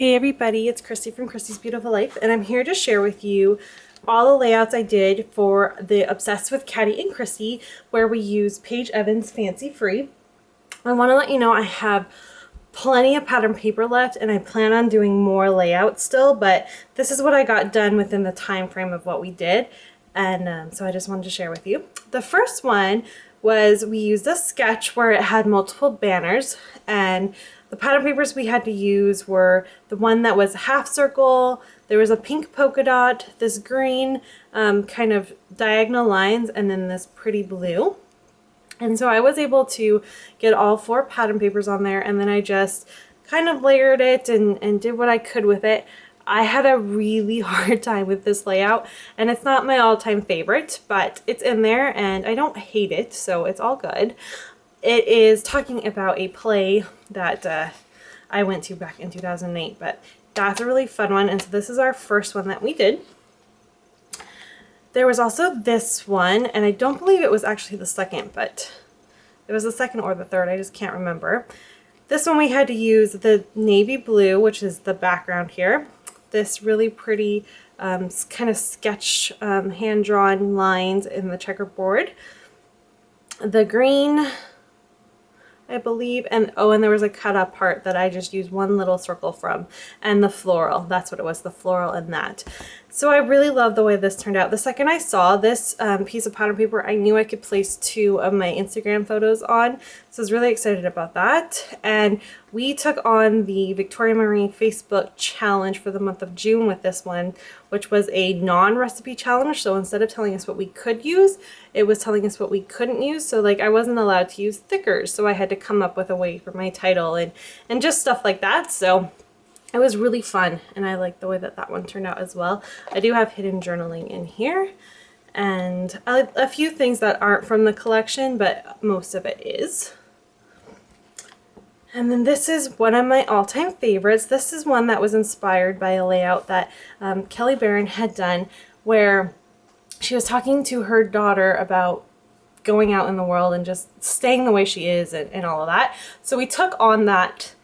Hey everybody, it's Christy from Christy's Beautiful Life, and I'm here to share with you all the layouts I did for the Obsessed with Caddy and Christy, where we use Paige Evans Fancy Free. I want to let you know I have plenty of pattern paper left, and I plan on doing more layouts still, but this is what I got done within the time frame of what we did, and so I just wanted to share with you. The first one was we used a sketch where it had multiple banners, and the pattern papers we had to use were the one that was a half circle, there was a pink polka dot, this green kind of diagonal lines, and then this pretty blue. And so I was able to get all 4 pattern papers on there, and then I just kind of layered it and did what I could with it. I had a really hard time with this layout, and it's not my all-time favorite, but it's in there and I don't hate it, so it's all good. It is talking about a play that I went to back in 2008, but that's a really fun one, and so this is our first one that we did. There was also this one, and I don't believe it was actually the second, but it was the second or the third, I just can't remember. This one we had to use the navy blue, which is the background here. This really pretty kind of sketch hand-drawn lines in the checkerboard. The green, I believe, and oh, and there was a cut up part that I just used one little circle from, and the floral, that's what it was, the floral and that. So I really love the way this turned out. The second I saw this piece of pattern paper, I knew I could place 2 of my Instagram photos on, so I was really excited about that. And we took on the Victoria Marie Facebook challenge for the month of June with this one, which was a non-recipe challenge. So instead of telling us what we could use, it was telling us what we couldn't use. So like I wasn't allowed to use thickers, so I had to come up with a way for my title and just stuff like that. So it was really fun, and I like the way that that one turned out as well. I do have hidden journaling in here, and a few things that aren't from the collection, but most of it is. And then this is one of my all-time favorites. This is one that was inspired by a layout that Kelly Barron had done, where she was talking to her daughter about going out in the world and just staying the way she is and all of that. So we took on that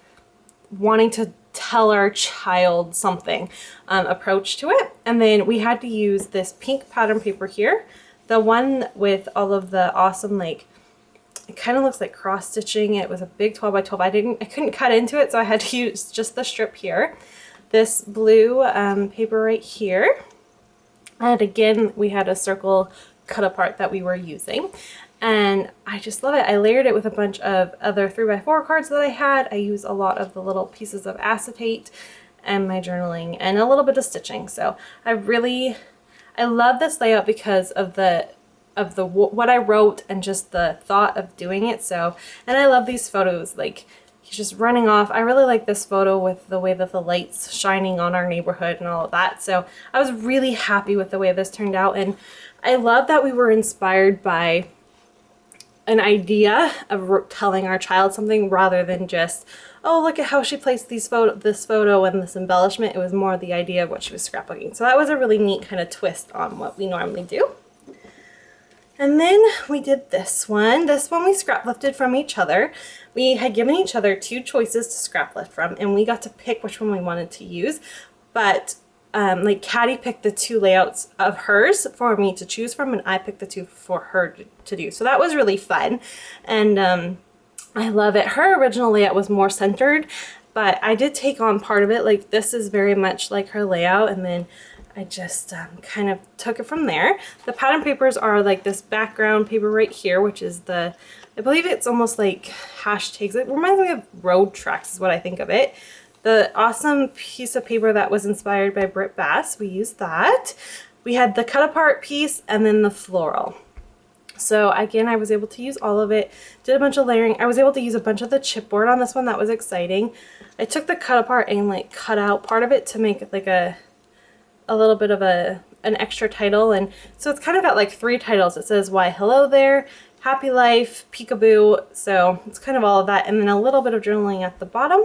wanting to tell our child something approach to it, and then we had to use this pink pattern paper here, the one with all of the awesome, like, it kind of looks like cross stitching. It was a big 12 by 12. I couldn't cut into it, so I had to use just the strip here. This blue paper right here, and again we had a circle cut apart that we were using. And I just love it. I layered it with a bunch of other 3x4 cards that I had. I use a lot of the little pieces of acetate and my journaling and a little bit of stitching. So I love this layout because of what I wrote and just the thought of doing it. So, and I love these photos, like he's just running off. I really like this photo with the way that the light's shining on our neighborhood and all of that. So I was really happy with the way this turned out, and I love that we were inspired by an idea of telling our child something rather than just, oh, look at how she placed this photo and this embellishment. It was more the idea of what she was scrapbooking. So that was a really neat kind of twist on what we normally do. And then we did this one. This one we scrap lifted from each other. We had given each other 2 choices to scrap lift from, and we got to pick which one we wanted to use. But like Caddy picked the 2 layouts of hers for me to choose from, and I picked the 2 for her to do. So that was really fun, and I love it. Her original layout was more centered, but I did take on part of it. Like this is very much like her layout, and then I just kind of took it from there. The pattern papers are like this background paper right here, which is I believe it's almost like hashtags. It reminds me of road tracks is what I think of it. The awesome piece of paper that was inspired by Britt Bass, we used that. We had the cut apart piece and then the floral. So again, I was able to use all of it, did a bunch of layering. I was able to use a bunch of the chipboard on this one. That was exciting. I took the cut apart and like cut out part of it to make it like a little bit of an extra title. And so it's kind of got like 3 titles. It says why hello there, happy life, peekaboo. So it's kind of all of that. And then a little bit of journaling at the bottom,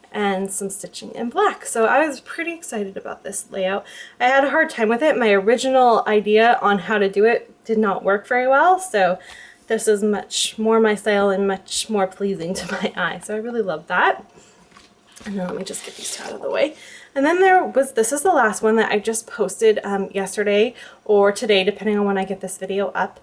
and some stitching in black. So I was pretty excited about this layout. I had a hard time with it. My original idea on how to do it did not work very well, so this is much more my style and much more pleasing to my eye. So I really love that. And then let me just get these two out of the way. And then this is the last one that I just posted yesterday or today, depending on when I get this video up.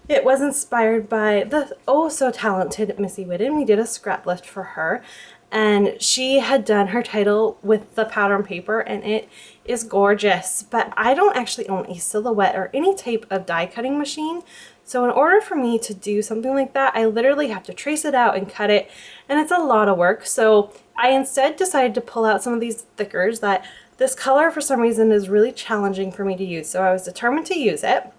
It was inspired by the oh so talented Missy Whitten. We did a scrap lift for her, and she had done her title with the pattern paper, and it is gorgeous. But I don't actually own a silhouette or any type of die cutting machine. So in order for me to do something like that, I literally have to trace it out and cut it, and it's a lot of work. So I instead decided to pull out some of these thickers that this color for some reason is really challenging for me to use. So I was determined to use it.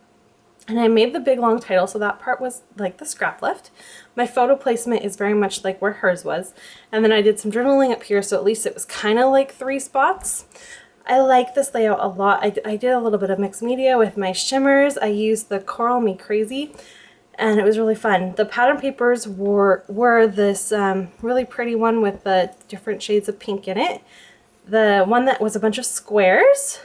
And I made the big long title, so that part was like the scrap lift. My photo placement is very much like where hers was. And then I did some journaling up here, so at least it was kind of like 3 spots. I like this layout a lot. I did a little bit of mixed media with my shimmers. I used the Coral Me Crazy, and it was really fun. The pattern papers were this really pretty one with the different shades of pink in it. The one that was a bunch of squares.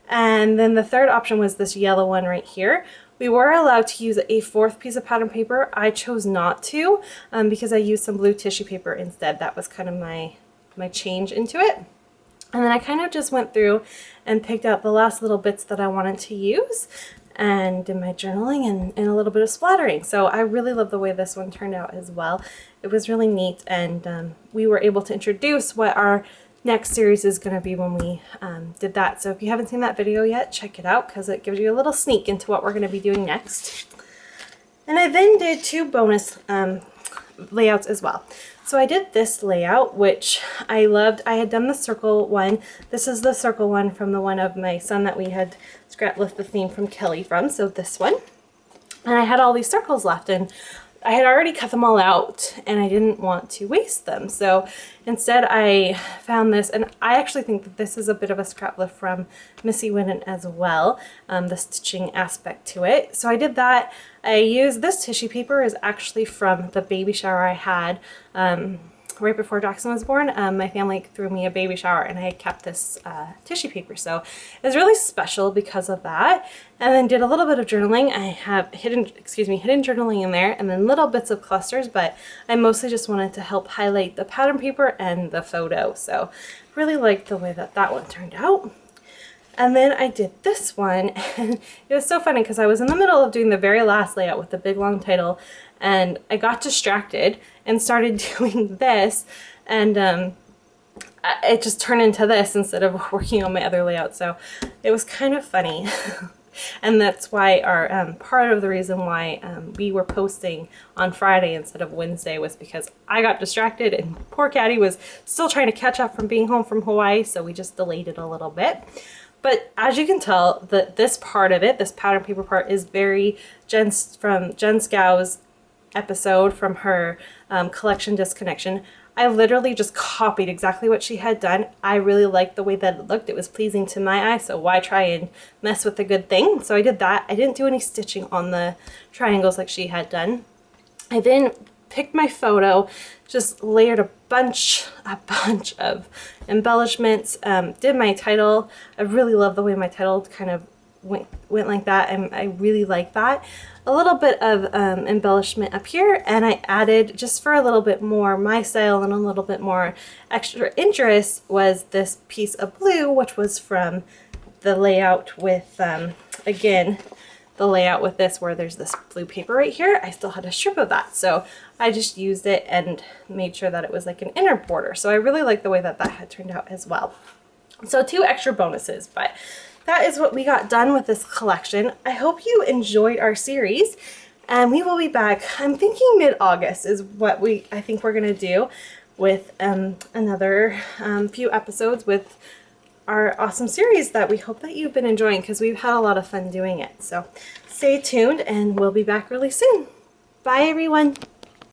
And then the third option was this yellow one right here. We were allowed to use a 4th piece of pattern paper. I chose not to because I used some blue tissue paper instead. That was kind of my change into it. And then I kind of just went through and picked out the last little bits that I wanted to use and did my journaling and a little bit of splattering. So I really love the way this one turned out as well. It was really neat, and we were able to introduce what our next series is going to be when we did that. So if you haven't seen that video yet, check it out because it gives you a little sneak into what we're going to be doing next. And I then did 2 bonus layouts as well. So I did this layout, which I loved. I had done the circle one. This is the circle one from the one of my son that we had scrap lift the theme from Kelly from. So this one. And I had all these circles left, and I had already cut them all out, and I didn't want to waste them. So instead I found this, and I actually think that this is a bit of a scrap lift from Missy Whitten as well, the stitching aspect to it. So I did that. I used this tissue paper is actually from the baby shower I had right before Jackson was born. My family threw me a baby shower, and I had kept this tissue paper. So it was really special because of that. And then did a little bit of journaling. I have hidden journaling in there, and then little bits of clusters, but I mostly just wanted to help highlight the pattern paper and the photo. So really liked the way that that one turned out. And then I did this one, and it was so funny because I was in the middle of doing the very last layout with the big long title, and I got distracted and started doing this, and it just turned into this instead of working on my other layout. So it was kind of funny. And that's why our part of the reason why we were posting on Friday instead of Wednesday was because I got distracted, and poor Caddy was still trying to catch up from being home from Hawaii, so we just delayed it a little bit. But as you can tell, this part of it, this pattern paper part, is very from Jen Scow's episode from her collection Disconnection. I literally just copied exactly what she had done. I really liked the way that it looked. It was pleasing to my eye, so why try and mess with a good thing? So I did that. I didn't do any stitching on the triangles like she had done. I then picked my photo, just layered a bunch of embellishments, did my title. I really love the way my title kind of went like that, and I really like that. A little bit of embellishment up here, and I added, just for a little bit more my style and a little bit more extra interest, was this piece of blue, which was from the layout with, again, the layout with this where there's this blue paper right here. I still had a strip of that, so I just used it and made sure that it was like an inner border. So I really like the way that that had turned out as well. So 2 extra bonuses, but that is what we got done with this collection. I hope you enjoyed our series, and we will be back. I'm thinking mid-August is what I think we're gonna do with another few episodes with our awesome series that we hope that you've been enjoying, because we've had a lot of fun doing it. So stay tuned, and we'll be back really soon. Bye everyone.